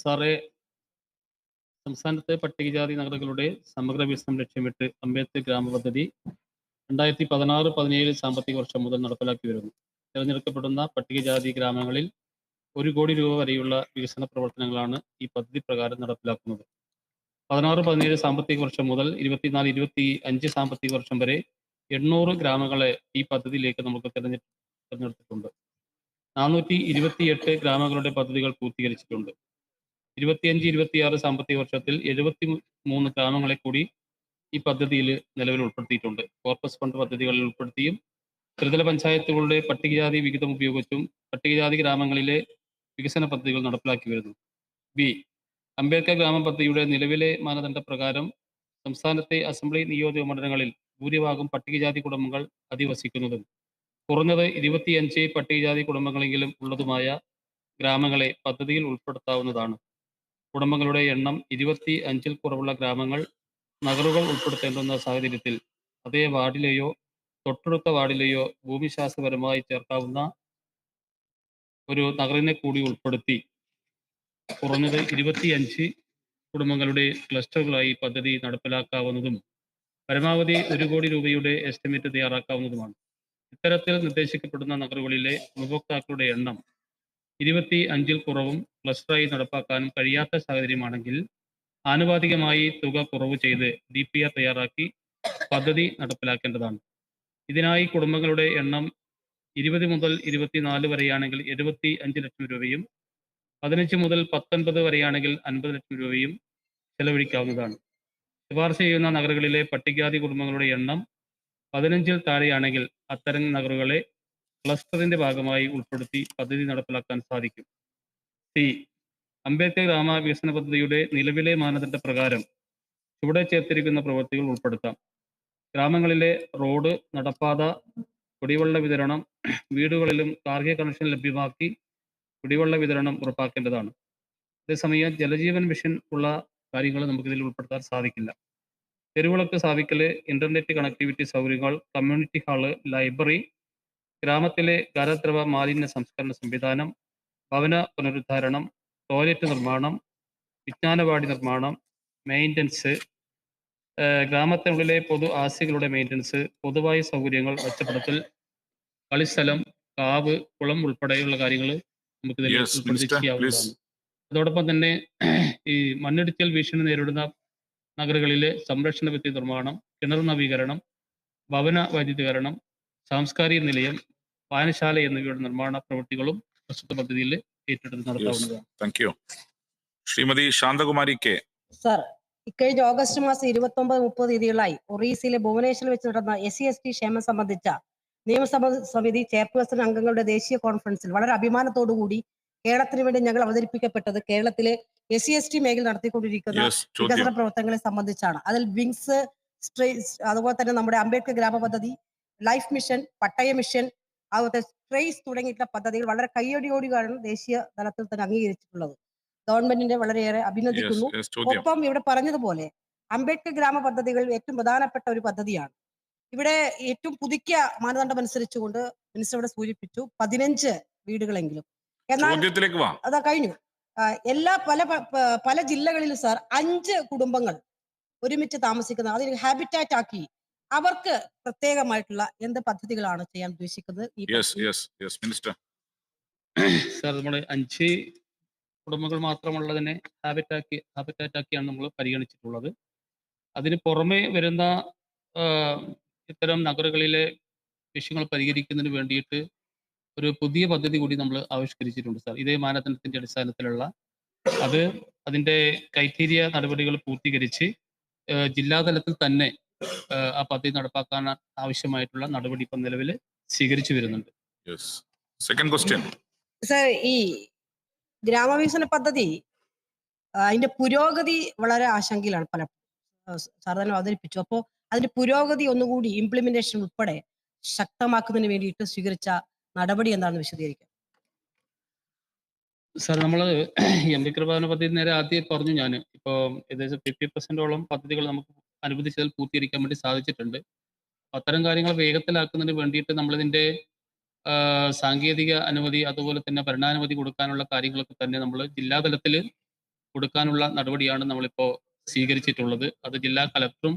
സാറേ, സംസ്ഥാനത്തെ പട്ടികജാതി നഗരങ്ങളുടെ സമഗ്ര വികസനം ലക്ഷ്യമിട്ട് അംബേദ്കർ ഗ്രാമപദ്ധതി 2016-17 സാമ്പത്തിക വർഷം മുതൽ നടപ്പിലാക്കി വരുന്നു. തിരഞ്ഞെടുക്കപ്പെടുന്ന പട്ടികജാതി ഗ്രാമങ്ങളിൽ 1 കോടി രൂപ വരെയുള്ള വികസന പ്രവർത്തനങ്ങളാണ് ഈ പദ്ധതി പ്രകാരം നടപ്പിലാക്കുന്നത്. 16-17 സാമ്പത്തിക വർഷം മുതൽ 24-25 സാമ്പത്തിക വർഷം വരെ 800 ഗ്രാമങ്ങളെ ഈ പദ്ധതിയിലേക്ക് നമുക്ക് തിരഞ്ഞെടുത്തിട്ടുണ്ട്. 428 ഗ്രാമങ്ങളുടെ പദ്ധതികൾ പൂർത്തീകരിച്ചിട്ടുണ്ട്. 25-26 സാമ്പത്തിക വർഷത്തിൽ 73 ഗ്രാമങ്ങളെ കൂടി ഈ പദ്ധതിയിൽ നിലവിൽ ഉൾപ്പെടുത്തിയിട്ടുണ്ട്. കോർപ്പസ് ഫണ്ട് പദ്ധതികളിൽ ഉൾപ്പെടുത്തിയും ത്രിതല പഞ്ചായത്തുകളുടെ പട്ടികജാതി വിഹിതം ഉപയോഗിച്ചും പട്ടികജാതി ഗ്രാമങ്ങളിലെ വികസന പദ്ധതികൾ നടപ്പിലാക്കി വരുന്നു. ബി. അംബേദ്കർ ഗ്രാമ പദ്ധതിയുടെ നിലവിലെ മാനദണ്ഡപ്രകാരം സംസ്ഥാനത്തെ അസംബ്ലി നിയോജക മണ്ഡലങ്ങളിൽ ഭൂരിഭാഗം പട്ടികജാതി കുടുംബങ്ങൾ അധിവസിക്കുന്നതും കുറഞ്ഞത് 25 പട്ടികജാതി കുടുംബങ്ങളെങ്കിലും ഉള്ളതുമായ ഗ്രാമങ്ങളെ പദ്ധതിയിൽ ഉൾപ്പെടുത്താവുന്നതാണ്. കുടുംബങ്ങളുടെ എണ്ണം 25-ൽ കുറവുള്ള ഗ്രാമങ്ങൾ നഗറുകൾ ഉൾപ്പെടുത്തേണ്ടുന്ന സാഹചര്യത്തിൽ അതേ വാർഡിലെയോ തൊട്ടടുത്ത വാർഡിലെയോ ഭൂമിശാസ്ത്രപരമായി ചേർക്കാവുന്ന ഒരു നഗറിനെ കൂടി ഉൾപ്പെടുത്തി കുറഞ്ഞത് 25 കുടുംബങ്ങളുടെ ക്ലസ്റ്ററുകളായി പദ്ധതി നടപ്പിലാക്കാവുന്നതും പരമാവധി 1 കോടി രൂപയുടെ എസ്റ്റിമേറ്റ് തയ്യാറാക്കാവുന്നതുമാണ്. ഇത്തരത്തിൽ നിർദ്ദേശിക്കപ്പെടുന്ന നഗറുകളിലെ ഉപഭോക്താക്കളുടെ എണ്ണം 25-ൽ കുറവും ക്ലസ്റ്ററായി നടപ്പാക്കാനും കഴിയാത്ത സാഹചര്യമാണെങ്കിൽ ആനുപാതികമായി തുക കുറവ് ചെയ്ത് DPR തയ്യാറാക്കി പദ്ധതി നടപ്പിലാക്കേണ്ടതാണ്. ഇതിനായി കുടുംബങ്ങളുടെ എണ്ണം 20 മുതൽ 24 വരെയാണെങ്കിൽ 75 ലക്ഷം രൂപയും 15 മുതൽ 19 വരെയാണെങ്കിൽ 50 ലക്ഷം രൂപയും ചെലവഴിക്കാവുന്നതാണ്. ശുപാർശ ചെയ്യുന്ന നഗരങ്ങളിലെ പട്ടികജാതി കുടുംബങ്ങളുടെ എണ്ണം 15-ൽ താഴെയാണെങ്കിൽ അത്തരം നഗറുകളെ ക്ലസ്റ്ററിന്റെ ഭാഗമായി ഉൾപ്പെടുത്തി പദ്ധതി നടപ്പിലാക്കാൻ സാധിക്കും. സി. അംബേദ്കർ ഗ്രാമ വികസന പദ്ധതിയുടെ നിലവിലെ മാനദണ്ഡ പ്രകാരം ചുവടെ ചേർത്തിരിക്കുന്ന പ്രവൃത്തികൾ ഉൾപ്പെടുത്താം. ഗ്രാമങ്ങളിലെ റോഡ്, നടപ്പാത, കുടിവെള്ള വിതരണം, വീടുകളിലും ഗാർഹിക കണക്ഷൻ ലഭ്യമാക്കി കുടിവെള്ള വിതരണം ഉറപ്പാക്കേണ്ടതാണ്. അതേസമയം ജലജീവൻ മിഷൻ ഉള്ള കാര്യങ്ങൾ നമുക്കിതിൽ ഉൾപ്പെടുത്താൻ സാധിക്കില്ല. തെരുവിളക്ക് സ്ഥാപിക്കല്, ഇന്റർനെറ്റ് കണക്ടിവിറ്റി സൗകര്യങ്ങൾ, കമ്മ്യൂണിറ്റി ഹാള്, ലൈബ്രറി, ഗ്രാമത്തിലെ ഖരദ്രവ മാലിന്യ സംസ്കരണ സംവിധാനം, ഭവന പുനരുദ്ധാരണം, ടോയ്ലറ്റ് നിർമ്മാണം, വിജ്ഞാനവാടി നിർമ്മാണം, മെയിൻ്റനൻസ്, ഗ്രാമത്തിനുള്ളിലെ പൊതു ആസ്തികളുടെ മെയിൻ്റനൻസ്, പൊതുവായ സൗകര്യങ്ങൾ മെച്ചപ്പെടുത്തൽ, കളിസ്ഥലം, കാവ്, കുളം ഉൾപ്പെടെയുള്ള കാര്യങ്ങൾ നമുക്കിതിൽ ഉൾപ്പെടുത്തി ചെയ്യാവുന്നതാണ്. അതോടൊപ്പം തന്നെ ഈ മണ്ണിടിച്ചിൽ ഭീഷണി നേരിടുന്ന നഗരങ്ങളിലെ സംരക്ഷണ ഭിത്തി നിർമ്മാണം, കിണർ നവീകരണം, ഭവന വൈദ്യുതീകരണം, സാംസ്കാരിക നിലയം, വായനശാല എന്നിവയുടെ നിർമ്മാണ പ്രവൃത്തികളും പ്രസ്തുത പദ്ധതിയിൽ ഏറ്റെടുത്ത് നടത്താവുന്നതാണ്. ശ്രീമതി ശാന്തകുമാരി കെ. സർ, ഇക്കഴിഞ്ഞ ഓഗസ്റ്റ് മാസം 29-30 തീയതികളായി ഒറീസയിലെ ഭുവനേശ്വറിൽ വെച്ച് നടന്ന SC/ST ക്ഷേമം സംബന്ധിച്ച നിയമസഭാ സമിതി ചെയർപേഴ്സൺ അംഗങ്ങളുടെ ദേശീയ കോൺഫറൻസിൽ വളരെ അഭിമാനത്തോടുകൂടി കേരളത്തിന് വേണ്ടി ഞങ്ങൾ അവതരിപ്പിക്കപ്പെട്ടത് കേരളത്തിലെ SC/ST മേഖല നടത്തിക്കൊണ്ടിരിക്കുന്ന വികസന പ്രവർത്തനങ്ങളെ സംബന്ധിച്ചാണ്. അതിൽ വിങ്സ്, അതുപോലെ തന്നെ നമ്മുടെ അംബേദ്കർ ഗ്രാമ പദ്ധതി, ലൈഫ് മിഷൻ, പട്ടയ മിഷൻ, അതുപോലെ ട്രേസ് തുടങ്ങിയിട്ടുള്ള പദ്ധതികൾ വളരെ കയ്യടിയോടെയാണ് ദേശീയ തലത്തിൽ തന്നെ അംഗീകരിച്ചിട്ടുള്ളത്. ഗവൺമെന്റിന്റെ വളരെയേറെ അഭിനന്ദിക്കുന്നു. ഒപ്പം ഇവിടെ പറഞ്ഞതുപോലെ അംബേദ്കർ ഗ്രാമ പദ്ധതികളിൽ ഏറ്റവും പ്രധാനപ്പെട്ട ഒരു പദ്ധതിയാണ്. ഇവിടെ ഏറ്റവും പുതുക്കിയ മാനദണ്ഡം അനുസരിച്ചുകൊണ്ട് മിനിസ്റ്റർ ഇവിടെ സൂചിപ്പിച്ചു 15 വീടുകളെങ്കിലും. എന്നാൽ അതാ കഴിഞ്ഞു. പല ജില്ലകളിലും സാർ 5 കുടുംബങ്ങൾ ഒരുമിച്ച് താമസിക്കുന്ന അതിന് ഹാബിറ്റാറ്റ് ആക്കി അവർക്ക് പ്രത്യേകമായിട്ടുള്ള എന്ത് പദ്ധതികളാണ് ചെയ്യാൻ ഉദ്ദേശിക്കുന്നത്? സാർ, നമ്മൾ 5 കുടുംബങ്ങൾ മാത്രമുള്ളതിനെ ഹാബിറ്റാറ്റ് ആക്കിയാണ് നമ്മൾ പരിഗണിച്ചിട്ടുള്ളത്. അതിന് പുറമെ വരുന്ന ഇത്തരം നഗരങ്ങളിലെ വിഷയങ്ങൾ പരിഹരിക്കുന്നതിന് വേണ്ടിയിട്ട് ഒരു പുതിയ പദ്ധതി കൂടി നമ്മൾ ആവിഷ്കരിച്ചിട്ടുണ്ട് സാർ. ഇതേ മാനദണ്ഡത്തിന്റെ അടിസ്ഥാനത്തിലുള്ള അതിൻ്റെ ക്രൈറ്റീരിയ നടപടികൾ പൂർത്തീകരിച്ച് ജില്ലാതലത്തിൽ തന്നെ ആ പദ്ധതി നടപ്പാക്കാൻ ആവശ്യമായിട്ടുള്ള നടപടി ഇപ്പം നിലവിൽ സ്വീകരിച്ചു വരുന്നുണ്ട്. സാർ, ഈ ഗ്രാമവികസന പദ്ധതി അതിന്റെ പുരോഗതി വളരെ ആശങ്കയിലാണ്. സാർ തന്നെ അവതരിപ്പിച്ചു. അപ്പോൾ അതിന്റെ പുരോഗതി ഒന്നുകൂടി ഇംപ്ലിമെന്റേഷൻ ഉൾപ്പെടെ ശക്തമാക്കുന്നതിന് വേണ്ടിയിട്ട് സ്വീകരിച്ച നടപടി എന്താണെന്ന് വിശദീകരിക്കാം. സാർ, നമ്മൾ അംബേദ്കർ ഭവന പദ്ധതി നേരെ ആദ്യം പറഞ്ഞു. ഞാൻ ഇപ്പോൾ ഏകദേശം 50% പദ്ധതികൾ നമുക്ക് അനുവദിച്ചതിൽ പൂർത്തീകരിക്കാൻ വേണ്ടി സാധിച്ചിട്ടുണ്ട്. അത്തരം കാര്യങ്ങൾ വേഗത്തിലാക്കുന്നതിന് വേണ്ടിയിട്ട് നമ്മളിതിൻ്റെ സാങ്കേതിക അനുമതി അതുപോലെ തന്നെ ഭരണാനുമതി കൊടുക്കാനുള്ള കാര്യങ്ങളൊക്കെ തന്നെ നമ്മൾ ജില്ലാതലത്തിൽ കൊടുക്കാനുള്ള നടപടിയാണ് നമ്മളിപ്പോൾ സ്വീകരിച്ചിട്ടുള്ളത്. അത് ജില്ലാ കളക്ടറും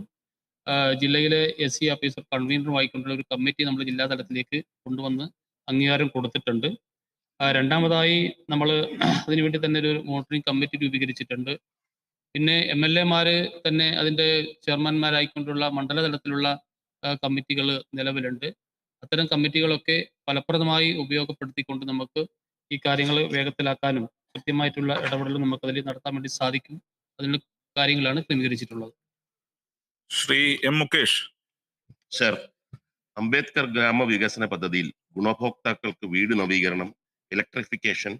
ജില്ലയിലെ SC ഓഫീസർ കൺവീനറുമായിക്കൊണ്ടുള്ള ഒരു കമ്മിറ്റി നമ്മൾ ജില്ലാ തലത്തിലേക്ക് കൊണ്ടുവന്ന് അംഗീകാരം കൊടുത്തിട്ടുണ്ട്. രണ്ടാമതായി നമ്മൾ അതിനുവേണ്ടി തന്നെ ഒരു മോണിറ്ററിംഗ് കമ്മിറ്റി രൂപീകരിച്ചിട്ടുണ്ട്. പിന്നെ MLA തന്നെ അതിൻ്റെ ചെയർമാൻമാരായിക്കൊണ്ടുള്ള മണ്ഡല തലത്തിലുള്ള കമ്മിറ്റികൾ നിലവിലുണ്ട്. അത്തരം കമ്മിറ്റികളൊക്കെ ഫലപ്രദമായി ഉപയോഗപ്പെടുത്തിക്കൊണ്ട് നമുക്ക് ഈ കാര്യങ്ങൾ വേഗത്തിലാക്കാനും കൃത്യമായിട്ടുള്ള ഇടപെടലും നമുക്കതിൽ നടത്താൻ വേണ്ടി സാധിക്കും. അതിനുള്ള കാര്യങ്ങളാണ് ക്രമീകരിച്ചിട്ടുള്ളത്. ശ്രീ M. മുകേഷ്. സർ, അംബേദ്കർ ഗ്രാമവികസന പദ്ധതിയിൽ ഗുണഭോക്താക്കൾക്ക് വീട് നവീകരണം, ഇലക്ട്രിഫിക്കേഷൻ,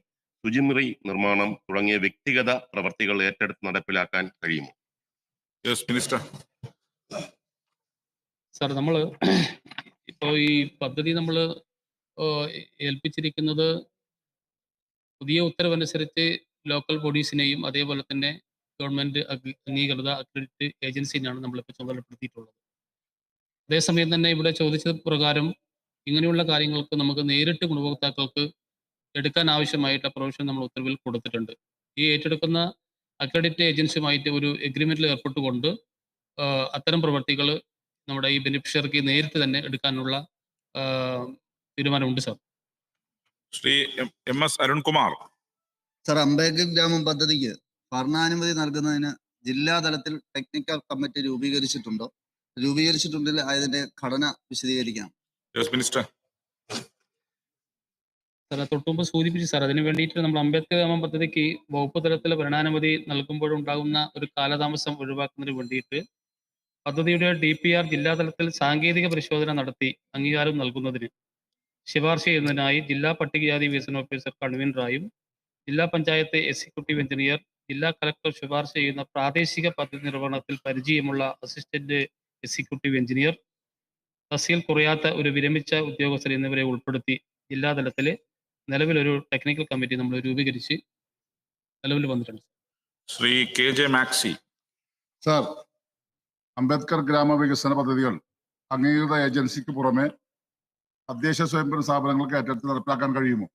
ശുചിമുറി നിർമ്മാണം തുടങ്ങിയ വ്യക്തിഗത പ്രവർത്തികൾ ഏറ്റെടുത്ത് നടപ്പിലാക്കാൻ കഴിയുമോ? Yes minister. സാർ, നമ്മൾ ഇപ്പോൾ ഈ പദ്ധതി നമ്മൾ ഏൽപ്പിച്ചിരിക്കുന്നത് പുതിയ ഉത്തരവനുസരിച്ച് ലോക്കൽ ബോഡീസിനെയും അതേപോലെ തന്നെ ഗവൺമെൻറ് അംഗീകൃത അക്രഡിറ്റ് ഏജൻസിനെയാണ് നമ്മളിപ്പോൾ ചുമതലപ്പെടുത്തിയിട്ടുള്ളത്. അതേസമയം തന്നെ ഇവിടെ ചോദിച്ചത് പ്രകാരം ഇങ്ങനെയുള്ള കാര്യങ്ങൾക്ക് നമുക്ക് നേരിട്ട് ഗുണഭോക്താക്കൾക്ക് എടുക്കാൻ ആവശ്യമായിട്ട് പ്രൊവിഷൻ നമ്മൾ ഉത്തരവിൽ കൊടുത്തിട്ടുണ്ട്. ഈ ഏറ്റെടുക്കുന്ന അക്രഡിറ്റ് ഏജൻസിയുമായിട്ട് ഒരു എഗ്രിമെൻറ്റിൽ ഏർപ്പെട്ടുകൊണ്ട് അത്തരം പ്രവർത്തികൾ നമ്മുടെ ഈ ബെനിഫിഷ്യറിക്ക് നേരിട്ട് തന്നെ എടുക്കാനുള്ള തീരുമാനമുണ്ട് sir. Shri MS. Arunkumar. Sir, Ambedkar ഗ്രാമം പദ്ധതിക്ക് ഭരണാനുമതി നൽകുന്നതിന് ജില്ലാ തലത്തിൽ ടെക്നിക്കൽ കമ്മിറ്റി രൂപീകരിച്ചിട്ടുണ്ടോ? രൂപീകരിച്ചിട്ടുണ്ടെങ്കിൽ അതിന്റെ ഘടന വിശദീകരിക്കാം. Yes minister. സാർ, തൊട്ടുമുമ്പ് സൂചിപ്പിച്ചു സാർ, അതിന് വേണ്ടിയിട്ട് നമ്മൾ അംബേദ്കർ ഗ്രാമം പദ്ധതിക്ക് വകുപ്പ് തലത്തിൽ ഭരണാനുമതി നൽകുമ്പോഴുണ്ടാകുന്ന ഒരു കാലതാമസം ഒഴിവാക്കുന്നതിന് വേണ്ടിയിട്ട് പദ്ധതിയുടെ DPR ജില്ലാ തലത്തിൽ സാങ്കേതിക പരിശോധന നടത്തി അംഗീകാരം നൽകുന്നതിന് ശുപാർശ ചെയ്യുന്നതിനായി ജില്ലാ പട്ടികജാതി വികസന ഓഫീസർ കൺവീനറായും ജില്ലാ പഞ്ചായത്ത് എക്സിക്യൂട്ടീവ് എഞ്ചിനീയർ, ജില്ലാ കളക്ടർ ശുപാർശ ചെയ്യുന്ന പ്രാദേശിക പദ്ധതി നിർവഹണത്തിൽ പരിചയമുള്ള അസിസ്റ്റന്റ് എക്സിക്യൂട്ടീവ് എഞ്ചിനീയർ, തഹസീൽ കുറയാത്ത ഒരു വിരമിച്ച ഉദ്യോഗസ്ഥർ എന്നിവരെ ഉൾപ്പെടുത്തി ജില്ലാ തലത്തിൽ നിലവിലൊരു ടെക്നിക്കൽ കമ്മിറ്റി നമ്മൾ രൂപീകരിച്ച് നിലവിൽ വന്നിട്ടുണ്ട്. Shri KJ maxi. Sir, Ambedkar ഗ്രാമവികസന പദ്ധതികൾ അംഗീകൃത ഏജൻസിക്ക് പുറമെ തദ്ദേശ സ്വയംഭരണ സ്ഥാപനങ്ങൾക്ക് ഏറ്റെടുത്ത് നടപ്പിലാക്കാൻ കഴിയുമോ?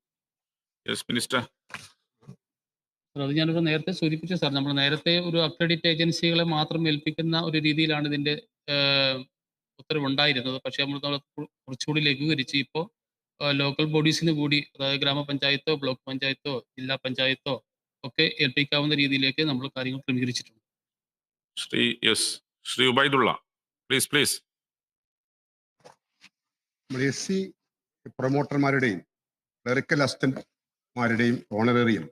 Yes minister. അത് ഞാനൊരു നേരത്തെ സൂചിപ്പിച്ചു സാർ, നമ്മൾ നേരത്തെ ഒരു അക്രഡിറ്റ് ഏജൻസികളെ മാത്രം ഏൽപ്പിക്കുന്ന ഒരു രീതിയിലാണ് ഇതിൻ്റെ ഉത്തരവുണ്ടായിരുന്നത്. പക്ഷേ നമ്മൾ കുറച്ചുകൂടി ലഘൂകരിച്ച് ഇപ്പോൾ ലോക്കൽ ബോഡീസിന് കൂടി, അതായത് ഗ്രാമപഞ്ചായത്തോ ബ്ലോക്ക് പഞ്ചായത്തോ ജില്ലാ പഞ്ചായത്തോ ഒക്കെ ഏൽപ്പിക്കാവുന്ന രീതിയിലേക്ക് നമ്മൾ കാര്യങ്ങൾ ക്രമീകരിച്ചിട്ടുണ്ട്. ശ്രീ ഉബൈദുള്ള, പ്ലീസ്. SC പ്രൊമോട്ടർമാരുടെയും ക്ലറിക്കൽ അസിസ്റ്റന്റ്മാരുടെയും ഓണറേറിയം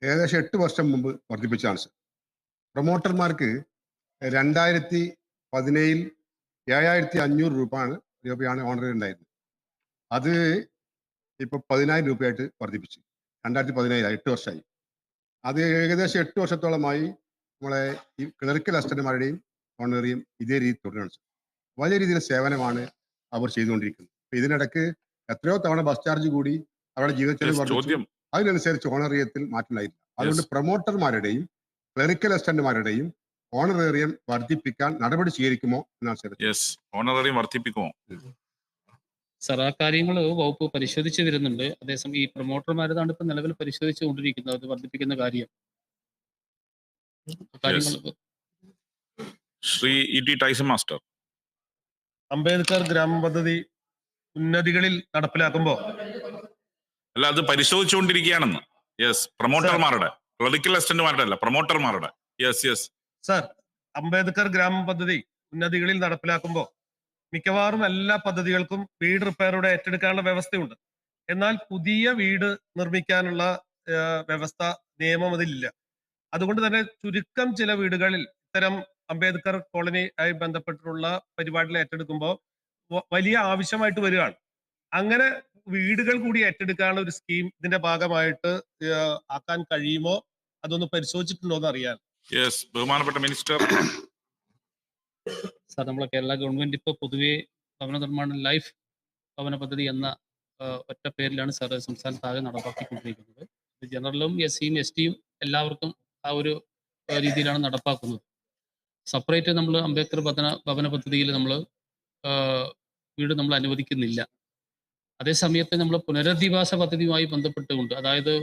ഏകദേശം 8 വർഷം മുമ്പ് വർദ്ധിപ്പിച്ചാണ് സർ. പ്രൊമോട്ടർമാർക്ക് 2017 7,500 രൂപയാണ് ഓണറേറിയം ഉണ്ടായിരുന്നത്. അത് ഇപ്പോൾ 10,000 രൂപയായിട്ട് വർദ്ധിപ്പിച്ചു. 2017 8 വർഷമായി. അത് ഏകദേശം 8 വർഷത്തോളമായി നമ്മളെ ഈ ക്ലറിക്കൽ അസിസ്റ്റന്റുമാരുടെയും ഓണറേറിയം ഇതേ രീതി തുടരുകയാണ് സർ. വലിയ രീതിയിൽ സേവനമാണ് അവർ ചെയ്തുകൊണ്ടിരിക്കുന്നത്. ഇതിനിടയ്ക്ക് എത്രയോ തവണ ബസ് ചാർജ് കൂടി അവരുടെ ജീവിതത്തിൽ വർദ്ധിച്ചു. അതിനനുസരിച്ച് ഓണറേറിയത്തിൽ മാറ്റമില്ലായിരുന്നു. അതുകൊണ്ട് പ്രൊമോട്ടർമാരുടെയും ക്ലറിക്കൽ അസിസ്റ്റന്റുമാരുടെയും ഓണറേറിയം വർദ്ധിപ്പിക്കാൻ നടപടി സ്വീകരിക്കുമോ എന്നാണ് ഓണറേറിയം വർദ്ധിപ്പിക്കുമോ സാർ? ആ കാര്യങ്ങൾ വകുപ്പ് പരിശോധിച്ച് വരുന്നുണ്ട്. അതേസമയം ഈ പ്രൊമോട്ടർമാരതാണ് ഇപ്പം നിലവിൽ പരിശോധിച്ചു കൊണ്ടിരിക്കുന്നത്, അത് വർദ്ധിപ്പിക്കുന്ന കാര്യം. Shri ET Tyson master. Ambedkar ഗ്രാമ പദ്ധതി ഉന്നതികളിൽ നടപ്പിലാക്കുമ്പോൾ അല്ല, അത് പരിശോധിച്ചുകൊണ്ടിരിക്കുകയാണെന്ന്. പ്രൊമോട്ടർമാരുടെ, ക്ലറിക്കൽ അസിസ്റ്റന്റുമാരുടെ അല്ല, പ്രൊമോട്ടർമാരുടെ. സർ, അംബേദ്കർ ഗ്രാമ പദ്ധതി ഉന്നതികളിൽ നടപ്പിലാക്കുമ്പോൾ മിക്കവാറും എല്ലാ പദ്ധതികൾക്കും വീട് റിപ്പയറുടെ ഏറ്റെടുക്കാനുള്ള വ്യവസ്ഥയുണ്ട്. എന്നാൽ പുതിയ വീട് നിർമ്മിക്കാനുള്ള വ്യവസ്ഥ, നിയമം അതിലില്ല. അതുകൊണ്ട് തന്നെ ചുരുക്കം ചില വീടുകളിൽ ഇത്തരം അംബേദ്കർ കോളനി ആയി ബന്ധപ്പെട്ടിട്ടുള്ള പരിപാടികൾ ഏറ്റെടുക്കുമ്പോൾ വലിയ ആവശ്യമായിട്ട് വരികയാണ്. അങ്ങനെ വീടുകൾ കൂടി ഏറ്റെടുക്കാനുള്ള ഒരു സ്കീം ഇതിന്റെ ഭാഗമായിട്ട് ആക്കാൻ കഴിയുമോ, അതൊന്ന് പരിശോധിച്ചിട്ടുണ്ടോ എന്ന് അറിയാൻ. ബഹുമാനപ്പെട്ട മിനിസ്റ്റർ. സാർ, നമ്മളെ കേരള ഗവൺമെന്റ് ഇപ്പോൾ പൊതുവെ ഭവന നിർമ്മാണ ലൈഫ് ഭവന പദ്ധതി എന്ന ഒറ്റ പേരിലാണ് സാർ സംസ്ഥാനത്താകെ നടപ്പാക്കിക്കൊണ്ടിരിക്കുന്നത്. ജനറലും SCയും STയും എല്ലാവർക്കും ആ ഒരു രീതിയിലാണ് നടപ്പാക്കുന്നത്. സെപ്പറേറ്റ് നമ്മൾ അംബേദ്കർ ഭവന പദ്ധതിയിൽ നമ്മൾ വീട് നമ്മൾ അനുവദിക്കുന്നില്ല. അതേസമയത്ത് നമ്മൾ പുനരധിവാസ പദ്ധതിയുമായി ബന്ധപ്പെട്ടുകൊണ്ട്, അതായത്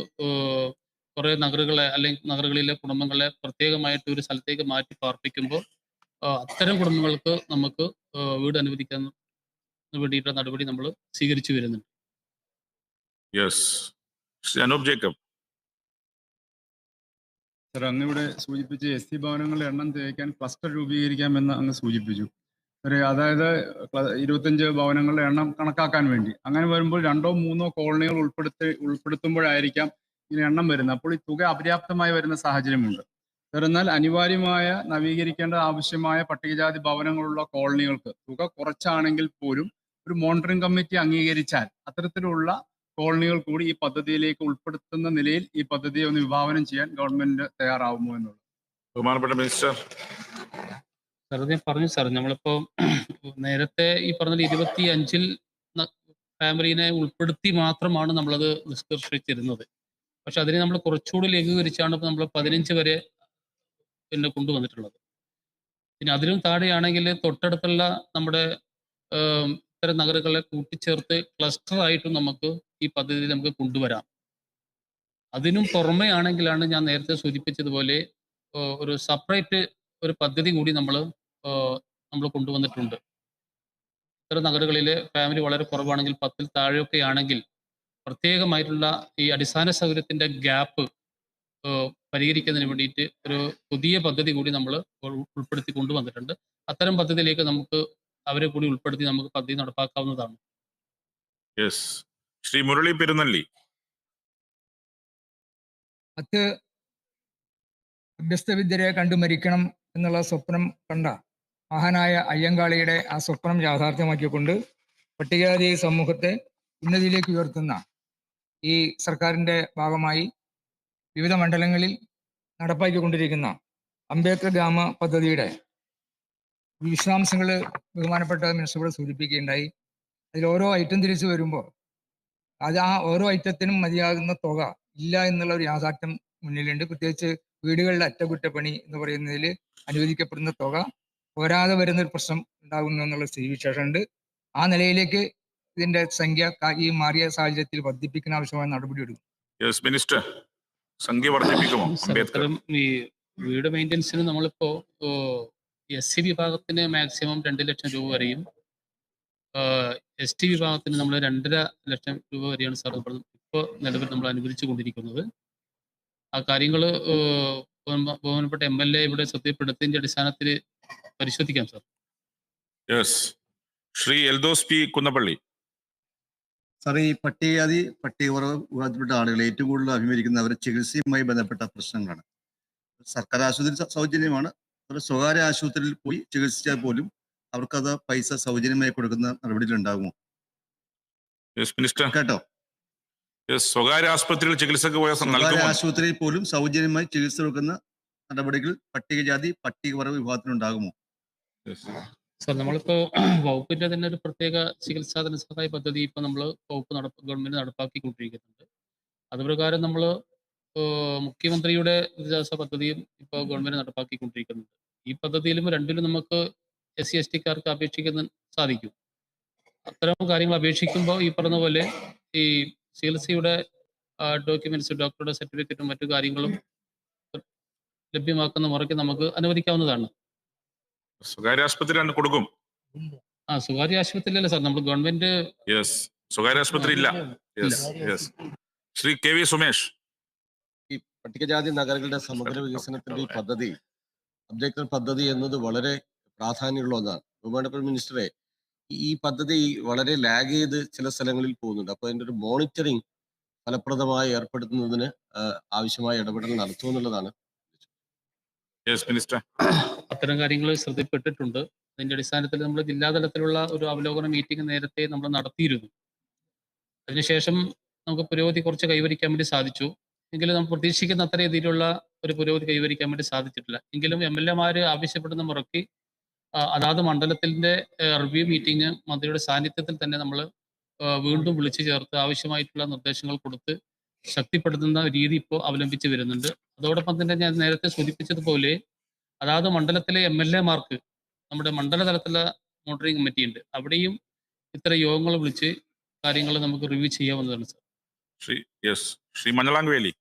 കുറേ നഗറുകളെ അല്ലെങ്കിൽ നഗറുകളിലെ കുടുംബങ്ങളെ പ്രത്യേകമായിട്ട് ഒരു സ്ഥലത്തേക്ക് മാറ്റി പാർപ്പിക്കുമ്പോൾ അത്തരം കുടുംബങ്ങൾക്ക് നമുക്ക് വീട് അനുവദിക്കാൻ വേണ്ടിയിട്ടുള്ള നടപടി നമ്മൾ സ്വീകരിച്ചു വരുന്നുണ്ട്. Yes. Shri Anoop Jacob. Sir, അങ്ങിവിടെ സൂചിപ്പിച്ച് എസ് സി ഭവനങ്ങളുടെ എണ്ണം തേക്കാൻ ക്ലസ്റ്റർ രൂപീകരിക്കാമെന്ന് അങ്ങ് സൂചിപ്പിച്ചു. അതായത് 25 ഭവനങ്ങളുടെ എണ്ണം കണക്കാക്കാൻ വേണ്ടി. അങ്ങനെ വരുമ്പോൾ 2ഓ 3ഓ കോളനികൾ ഉൾപ്പെടുത്തുമ്പോഴായിരിക്കാം ഇതിന് എണ്ണം വരുന്നത്. അപ്പോൾ ഈ തുക അപര്യാപ്തമായി വരുന്ന സാഹചര്യമുണ്ട്. സർ, എന്നാൽ അനിവാര്യമായ നവീകരിക്കേണ്ട ആവശ്യമായ പട്ടികജാതി ഭവനങ്ങളുള്ള കോളനികൾക്ക് തുക കുറച്ചാണെങ്കിൽ പോലും ഒരു മോണിറ്ററിംഗ് കമ്മിറ്റി അംഗീകരിച്ചാൽ അത്തരത്തിലുള്ള കോളനികൾ കൂടി ഈ പദ്ധതിയിലേക്ക് ഉൾപ്പെടുത്തുന്ന നിലയിൽ ഈ പദ്ധതിയെ ഒന്ന് വിഭാവനം ചെയ്യാൻ ഗവൺമെന്റ് തയ്യാറാവുമോ എന്നുള്ളത്. ബഹുമാനപ്പെട്ട മിനിസ്റ്റർ. സാർ, ഞാൻ പറഞ്ഞു സാർ, നമ്മളിപ്പോ നേരത്തെ ഈ പറഞ്ഞ 25 ഫാമിലിനെ ഉൾപ്പെടുത്തി മാത്രമാണ് നമ്മളത് നിഷ്കർഷിച്ചിരുന്നത്. പക്ഷെ അതിനെ നമ്മൾ കുറച്ചുകൂടി ലഘൂകരിച്ചാണ് ഇപ്പോൾ നമ്മൾ 15 വരെ പിന്നെ കൊണ്ടുവന്നിട്ടുള്ളത്. പിന്നെ അതിലും താഴെയാണെങ്കിൽ തൊട്ടടുത്തുള്ള നമ്മുടെ ഇത്തരം നഗരങ്ങളെ കൂട്ടിച്ചേർത്ത് ക്ലസ്റ്റർ ആയിട്ടും നമുക്ക് ഈ പദ്ധതി നമുക്ക് കൊണ്ടുവരാം. അതിനും പുറമെ ആണെങ്കിലാണ് ഞാൻ നേരത്തെ സൂചിപ്പിച്ചതുപോലെ ഒരു സെപ്പറേറ്റ് ഒരു പദ്ധതി കൂടി നമ്മൾ കൊണ്ടുവന്നിട്ടുണ്ട്. ഇത്തരം നഗരങ്ങളിലെ ഫാമിലി വളരെ കുറവാണെങ്കിൽ 10-ൽ താഴെയൊക്കെ ആണെങ്കിൽ പ്രത്യേകമായിട്ടുള്ള ഈ അടിസ്ഥാന സൗകര്യത്തിന്റെ ഗ്യാപ്പ് പരിഹരിക്കുന്നതിന് വേണ്ടിയിട്ട് ഒരു പുതിയ പദ്ധതി കൂടി നമ്മൾ ഉൾപ്പെടുത്തി കൊണ്ടുവന്നിട്ടുണ്ട്. അത്തരം പദ്ധതിയിലേക്ക് നമുക്ക് അവരെ കൂടി ഉൾപ്പെടുത്തി നമുക്ക് പദ്ധതി നടപ്പാക്കാവുന്നതാണ്. യെസ്. ശ്രീ മുരളി പെരുന്നല്ലി. അഭ്യസ്തവിദ്യരെ കണ്ടു മരിക്കണം എന്നുള്ള സ്വപ്നം കണ്ട മഹാനായ അയ്യങ്കാളിയുടെ ആ സ്വപ്നം യാഥാർത്ഥ്യമാക്കിക്കൊണ്ട് പട്ടികജാതി സമൂഹത്തെ ഉന്നതിയിലേക്ക് ഉയർത്തുന്ന ഈ സർക്കാരിൻ്റെ ഭാഗമായി വിവിധ മണ്ഡലങ്ങളിൽ നടപ്പാക്കിക്കൊണ്ടിരിക്കുന്ന അംബേദ്കർ ഗ്രാമ പദ്ധതിയുടെ വിശദാംശങ്ങൾ ബഹുമാനപ്പെട്ട മിനിസ്റ്റർ സൂചിപ്പിക്കുകയുണ്ടായി. അതിൽ ഓരോ ഐറ്റം തിരിച്ചു വരുമ്പോൾ അത് ആ ഓരോ ഐറ്റത്തിനും മതിയാകുന്ന തുക ഇല്ല എന്നുള്ള ഒരു യാഥാർത്ഥ്യം മുന്നിലുണ്ട്. പ്രത്യേകിച്ച് വീടുകളുടെ അറ്റകുറ്റപ്പണി എന്ന് പറയുന്നതിൽ അനുവദിക്കപ്പെടുന്ന തുക പോരാതെ വരുന്നൊരു പ്രശ്നം ഉണ്ടാകുന്നു എന്നുള്ള സ്ഥിതിവിശേഷമുണ്ട്. ആ നിലയിലേക്ക് ഇതിന്റെ സംഖ്യ ഈ മാറിയ സാഹചര്യത്തിൽ വർദ്ധിപ്പിക്കുന്ന ആവശ്യമായ നടപടി എടുക്കും. യെസ് മിനിസ്റ്റർ, സംഖ്യ വർദ്ധിപ്പിക്കുമോ? ഈ വീട് മെയിൻ്റെനൻസിന് നമ്മളിപ്പോ SC വിഭാഗത്തിന് മാക്സിമം 2 ലക്ഷം രൂപ വരെയും ST വിഭാഗത്തിന് നമ്മൾ 2.5 ലക്ഷം രൂപ വരെയാണ് സാർ ഇപ്പോൾ നിലവിൽ നമ്മൾ അനുവദിച്ചു കൊണ്ടിരിക്കുന്നത്. ആ കാര്യങ്ങൾ ബഹുമാനപ്പെട്ട MLA ഇവിടെ ശ്രദ്ധപ്പെടുത്തിയതിന്റെ അടിസ്ഥാനത്തിൽ പരിശോധിക്കാം sir. Yes. Shri Eldhose P Kunnappilly. Sir, ഈ പട്ടികജാതി പട്ടികവർഗ വിഭാഗത്തിൽപ്പെട്ട ആളുകൾ ഏറ്റവും കൂടുതൽ അഭിമുഖീകരിക്കുന്ന അവരുടെ ചികിത്സയുമായി ബന്ധപ്പെട്ട പ്രശ്നങ്ങളാണ്. സർക്കാർ ആശുപത്രി സൗജന്യമാണ്. സ്വകാര്യ ആശുപത്രിയിൽ പോയി ചികിത്സിച്ചാൽ പോലും അവർക്കത് പൈസ സൗജന്യമായി കൊടുക്കുന്ന നടപടികൾ ഉണ്ടാകുമോ? കേട്ടോ, സ്വകാര്യ ആശുപത്രിയിൽ ചികിത്സക്ക് പോയ സ്വകാര്യ ആശുപത്രിയിൽ പോലും സൗജന്യമായി ചികിത്സ കൊടുക്കുന്ന നടപടികൾ പട്ടികജാതി പട്ടികവർഗ വിഭാഗത്തിനുണ്ടാകുമോ? സാർ, നമ്മളിപ്പോ വകുപ്പിന്റെ തന്നെ ഒരു പ്രത്യേക ചികിത്സാ ധനസഹായ പദ്ധതി ഇപ്പൊ നമ്മൾ ഗവൺമെന്റ് നടപ്പാക്കിക്കൊണ്ടിരിക്കുന്നുണ്ട്. അതുപ്രകാരം നമ്മൾ മുഖ്യമന്ത്രിയുടെ ദുരിതാശ്വാസ പദ്ധതിയും ഇപ്പോൾ ഗവൺമെന്റ് നടപ്പാക്കിക്കൊണ്ടിരിക്കുന്നുണ്ട്. ഈ പദ്ധതിയിലും രണ്ടിലും നമുക്ക് SC ST-ക്കാർക്ക് അപേക്ഷിക്കാൻ സാധിക്കും. അത്തരം കാര്യങ്ങൾ അപേക്ഷിക്കുമ്പോൾ ഈ പറഞ്ഞ പോലെ ഈ ചികിത്സയുടെ ഡോക്യുമെന്റ്സ്, ഡോക്ടറുടെ സർട്ടിഫിക്കറ്റും മറ്റു കാര്യങ്ങളും ലഭ്യമാക്കുന്ന മുറയ്ക്ക് നമുക്ക് അനുവദിക്കാവുന്നതാണ്. സ്വകാര്യ ആശുപത്രി കൊടുക്കും. സ്വകാര്യ ആശുപത്രിയിലല്ല സാർ, നമ്മൾ ഗവൺമെന്റ് സ്വകാര്യ ആശുപത്രി ഇല്ല. ശ്രീ KV സുമേഷ്. ഈ പട്ടികജാതി നഗരങ്ങളുടെ സമഗ്ര വികസനത്തിന്റെ ഈ പദ്ധതി, അംബേദ്കർ പദ്ധതി എന്നത് വളരെ പ്രാധാന്യമുള്ള ഒന്നാണ്. ബഹുമാനപ്പെട്ട മിനിസ്റ്ററെ, ഈ പദ്ധതി വളരെ ലാഗ് ചെയ്ത് ചില സ്ഥലങ്ങളിൽ പോകുന്നുണ്ട്. അപ്പൊ അതിന്റെ ഒരു മോണിറ്ററിംഗ് ഫലപ്രദമായി ഏർപ്പെടുത്തുന്നതിന് ആവശ്യമായ ഇടപെടൽ നടത്തുമെന്നുള്ളതാണ്. അത്തരം കാര്യങ്ങൾ ശ്രദ്ധപ്പെട്ടിട്ടുണ്ട്. അതിന്റെ അടിസ്ഥാനത്തിൽ നമ്മൾ ജില്ലാതലത്തിലുള്ള ഒരു അവലോകന മീറ്റിംഗ് നേരത്തെ നമ്മൾ നടത്തിയിരുന്നു. അതിനുശേഷം നമുക്ക് പുരോഗതി കുറച്ച് കൈവരിക്കാൻ വേണ്ടി സാധിച്ചു. എങ്കിലും നമ്മൾ പ്രതീക്ഷിക്കുന്ന അത്ര രീതിയിലുള്ള ഒരു പുരോഗതി കൈവരിക്കാൻ വേണ്ടി സാധിച്ചിട്ടില്ല. എങ്കിലും MLA-മാര് ആവശ്യപ്പെടുന്ന മുറയ്ക്ക് അതാത് മണ്ഡലത്തിന്റെ റിവ്യൂ മീറ്റിംഗ് മന്ത്രിയുടെ സാന്നിധ്യത്തിൽ തന്നെ നമ്മൾ വീണ്ടും വിളിച്ചു ചേർത്ത് ആവശ്യമായിട്ടുള്ള നിർദ്ദേശങ്ങൾ കൊടുത്ത് ശക്തിപ്പെടുത്തുന്ന രീതി ഇപ്പോൾ അവലംബിച്ച് വരുന്നുണ്ട്. അതോടൊപ്പം തന്നെ ഞാൻ നേരത്തെ സൂചിപ്പിച്ചതുപോലെ അതാത് മണ്ഡലത്തിലെ MLA-മാർക്ക് നമ്മുടെ മണ്ഡലതലത്തിലുള്ള മോണിറ്ററിംഗ് കമ്മിറ്റി ഉണ്ട്. അവിടെയും ഇത്തരം യോഗങ്ങൾ വിളിച്ച് കാര്യങ്ങൾ നമുക്ക് റിവ്യൂ ചെയ്യാവുന്നതാണ് സാർ. ശ്രീ മഞ്ഞളാംവേലി.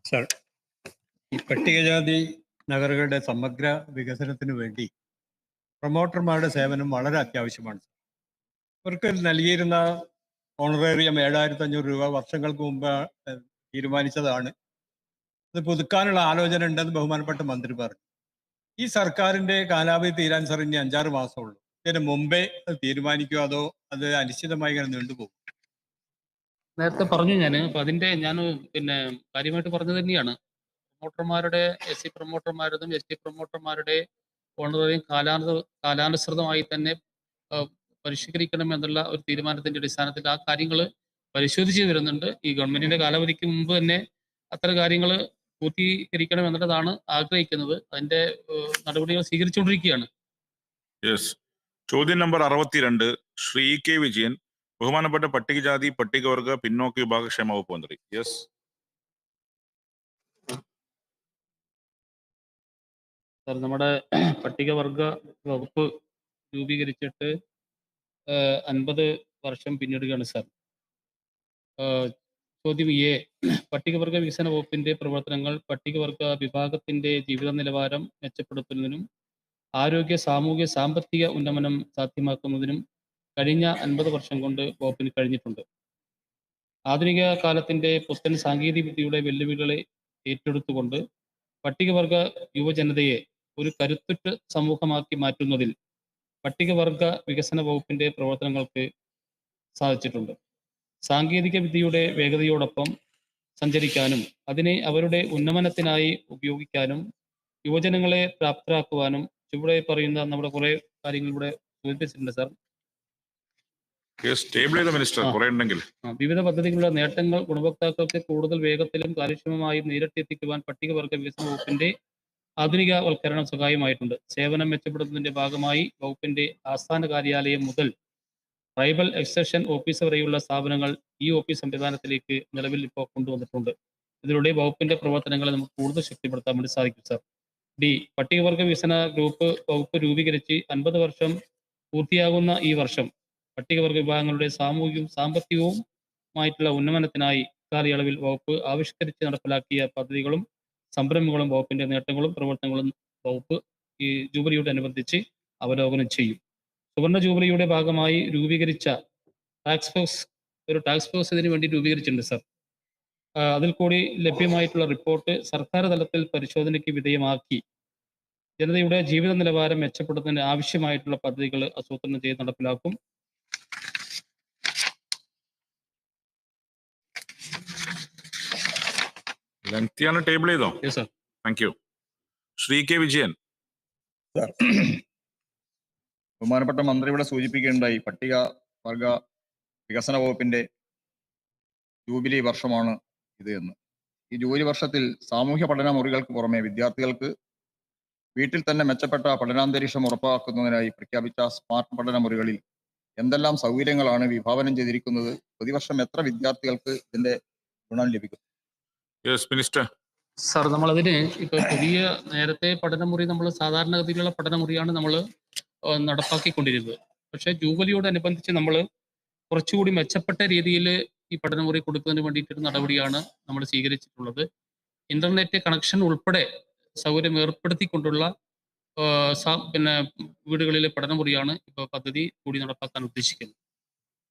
സർ, ഈ പട്ടികജാതി നഗരങ്ങളുടെ സമഗ്ര വികസനത്തിന് വേണ്ടി പ്രൊമോട്ടർമാരുടെ സേവനം വളരെ അത്യാവശ്യമാണ്. അവർക്ക് നൽകിയിരുന്ന ഓണറേറിയം 7,500 രൂപ വർഷങ്ങൾക്ക് മുമ്പ് തീരുമാനിച്ചതാണ്. അത് പുതുക്കാനുള്ള ആലോചന ഉണ്ടെന്ന് ബഹുമാനപ്പെട്ട മന്ത്രി പറഞ്ഞു. ഈ സർക്കാരിന്റെ കാലാവധി തീരാൻ സാർ ഇനി 5-6 മാസമുള്ളൂ. ഇതിന് മുമ്പേ അത് തീരുമാനിക്കുമോ അതോ അത് അനിശ്ചിതമായി ഇങ്ങനെ നീണ്ടുപോകും? നേരത്തെ പറഞ്ഞു ഞാൻ. അപ്പൊ അതിന്റെ ഞാൻ പിന്നെ കാര്യമായിട്ട് പറഞ്ഞത് തന്നെയാണ്. പ്രൊമോട്ടർമാരുടെ SC പ്രൊമോട്ടർമാരുടെയും ST പ്രൊമോട്ടർമാരുടെ ഓണറേറിയം കാലാനുസൃതമായി തന്നെ പരിഷ്കരിക്കണം എന്നുള്ള ഒരു തീരുമാനത്തിന്റെ അടിസ്ഥാനത്തിൽ ആ കാര്യങ്ങൾ പരിശോധിച്ച് വരുന്നുണ്ട്. ഈ ഗവൺമെന്റിന്റെ കാലാവധിക്ക് മുമ്പ് തന്നെ അത്തരം കാര്യങ്ങൾ പൂർത്തീകരിക്കണം എന്നുള്ളതാണ് ആഗ്രഹിക്കുന്നത്. അതിന്റെ നടപടികൾ സ്വീകരിച്ചുകൊണ്ടിരിക്കുകയാണ്. യെസ്. ചോദ്യം നമ്പർ 62 ശ്രീ കെ വിജയൻ, ബഹുമാനപ്പെട്ട പട്ടികജാതി പട്ടികവർഗ പിന്നോക്ക വിഭാഗ ക്ഷേമ വകുപ്പ് മന്ത്രി. യെസ്. സാർ, നമ്മുടെ പട്ടികവർഗ വകുപ്പ് രൂപീകരിച്ചിട്ട് 50 വർഷം പിന്നിടുകയാണ് സാർ. ചോദ്യം എ, പട്ടികവർഗ വികസന വകുപ്പിന്റെ പ്രവർത്തനങ്ങൾ പട്ടികവർഗ വിഭാഗത്തിന്റെ ജീവിത നിലവാരം മെച്ചപ്പെടുത്തുന്നതിനും ആരോഗ്യ സാമൂഹ്യ സാമ്പത്തിക ഉന്നമനം സാധ്യമാക്കുന്നതിനും കഴിഞ്ഞ 50 വർഷം കൊണ്ട് വകുപ്പിന് കഴിഞ്ഞിട്ടുണ്ട്. ആധുനിക കാലത്തിന്റെ പുത്തൻ സാങ്കേതിക വിദ്യയുടെ വെല്ലുവിളികളെ ഏറ്റെടുത്തുകൊണ്ട് പട്ടികവർഗ യുവജനതയെ ഒരു കരുത്തുറ്റ സമൂഹമാക്കി മാറ്റുന്നതിൽ പട്ടികവർഗ വികസന വകുപ്പിന്റെ പ്രവർത്തനങ്ങൾക്ക് സാധിച്ചിട്ടുണ്ട്. സാങ്കേതിക വിദ്യയുടെ വേഗതയോടൊപ്പം സഞ്ചരിക്കാനും അതിനെ അവരുടെ ഉന്നമനത്തിനായി ഉപയോഗിക്കാനും യുവജനങ്ങളെ പ്രാപ്തരാക്കുവാനും ചുവടെ പറയുന്ന നമ്മുടെ കുറെ കാര്യങ്ങൾ ഇവിടെ സൂചിപ്പിച്ചിട്ടുണ്ട് സാർ. വിവിധ പദ്ധതികളുടെ നേട്ടങ്ങൾ ഗുണഭോക്താക്കൾക്ക് കൂടുതൽ വേഗത്തിലും കാര്യക്ഷമമായും നേരിട്ടെത്തിക്കുവാൻ പട്ടികവർഗ വികസന വകുപ്പിന്റെ ആധുനികവൽക്കരണം സഹായമായിട്ടുണ്ട്. സേവനം മെച്ചപ്പെടുത്തുന്നതിന്റെ ഭാഗമായി വകുപ്പിന്റെ ആസ്ഥാന കാര്യാലയം മുതൽ ട്രൈബൽ എക്സ്റ്റൻഷൻ ഓഫീസ് വരെയുള്ള സ്ഥാപനങ്ങൾ ഈ ഓഫീസ് സംവിധാനത്തിലേക്ക് നിലവിൽ ഇപ്പോൾ കൊണ്ടുവന്നിട്ടുണ്ട്. ഇതിലൂടെ വകുപ്പിന്റെ പ്രവർത്തനങ്ങളെ നമുക്ക് കൂടുതൽ ശക്തിപ്പെടുത്താൻ വേണ്ടി സാധിക്കും സാർ. ഡി, പട്ടികവർഗ വികസന വകുപ്പ് രൂപീകരിച്ച് 50 വർഷം പൂർത്തിയാകുന്ന ഈ വർഷം പട്ടികവർഗ വിഭാഗങ്ങളുടെ സാമൂഹികവും സാമ്പത്തികവുമായിട്ടുള്ള ഉന്നമനത്തിനായി കാലയളവിൽ വകുപ്പ് ആവിഷ്കരിച്ച് നടപ്പിലാക്കിയ പദ്ധതികളും സംരംഭങ്ങളും വകുപ്പിന്റെ നേട്ടങ്ങളും പ്രവർത്തനങ്ങളും വകുപ്പ് ഈ ജൂബിലിയോടനുബന്ധിച്ച് അവലോകനം ചെയ്യും. സുവർണ ജൂബിലിയുടെ ഭാഗമായി രൂപീകരിച്ച ടാസ്ക് ഫോഴ്സ് ഇതിനു വേണ്ടി രൂപീകരിച്ചിട്ടുണ്ട് സാർ. അതിൽ കൂടി ലഭ്യമായിട്ടുള്ള റിപ്പോർട്ട് സർക്കാർ തലത്തിൽ പരിശോധനയ്ക്ക് വിധേയമാക്കി ജനതയുടെ ജീവിത നിലവാരം മെച്ചപ്പെടുത്തുന്നതിന് ആവശ്യമായിട്ടുള്ള പദ്ധതികൾ ആസൂത്രണം ചെയ്ത് നടപ്പിലാക്കും. ടേബിൾ ചെയ്തോ? Yes sir. Thank you. Shri K Vijayan. ബഹുമാനപ്പെട്ട മന്ത്രി ഇവിടെ സൂചിപ്പിക്കുകയുണ്ടായി പട്ടികവർഗ വികസന വകുപ്പിന്റെ ജൂബിലി വർഷമാണ് ഇത് എന്ന്. ഈ ജൂബിലി വർഷത്തിൽ സാമൂഹ്യ പഠന മുറികൾക്ക് പുറമെ വിദ്യാർത്ഥികൾക്ക് വീട്ടിൽ തന്നെ മെച്ചപ്പെട്ട പഠനാന്തരീക്ഷം ഉറപ്പാക്കുന്നതിനായി പ്രഖ്യാപിച്ച സ്മാർട്ട് പഠന മുറികളിൽ എന്തെല്ലാം സൗകര്യങ്ങളാണ് വിഭാവനം ചെയ്തിരിക്കുന്നത്? പ്രതിവർഷം എത്ര വിദ്യാർത്ഥികൾക്ക് ഇതിന്റെ ഗുണം ലഭിക്കും? സാർ, നമ്മളതിന് ഇപ്പൊ പുതിയ നേരത്തെ പഠനമുറി നമ്മൾ സാധാരണഗതിയിലുള്ള പഠനമുറിയാണ് നമ്മൾ നടപ്പാക്കിക്കൊണ്ടിരുന്നത്. പക്ഷെ ജൂബിലിയോടനുബന്ധിച്ച് നമ്മൾ കുറച്ചുകൂടി മെച്ചപ്പെട്ട രീതിയിൽ ഈ പഠനമുറി കൊടുക്കുന്നതിന് വേണ്ടിയിട്ടൊരു നടപടിയാണ് നമ്മൾ സ്വീകരിച്ചിട്ടുള്ളത്. ഇന്റർനെറ്റ് കണക്ഷൻ ഉൾപ്പെടെ സൗകര്യം ഏർപ്പെടുത്തിക്കൊണ്ടുള്ള വീടുകളിലെ പഠനമുറിയാണ് ഇപ്പോൾ പദ്ധതി കൂടി നടപ്പാക്കാൻ ഉദ്ദേശിക്കുന്നത്.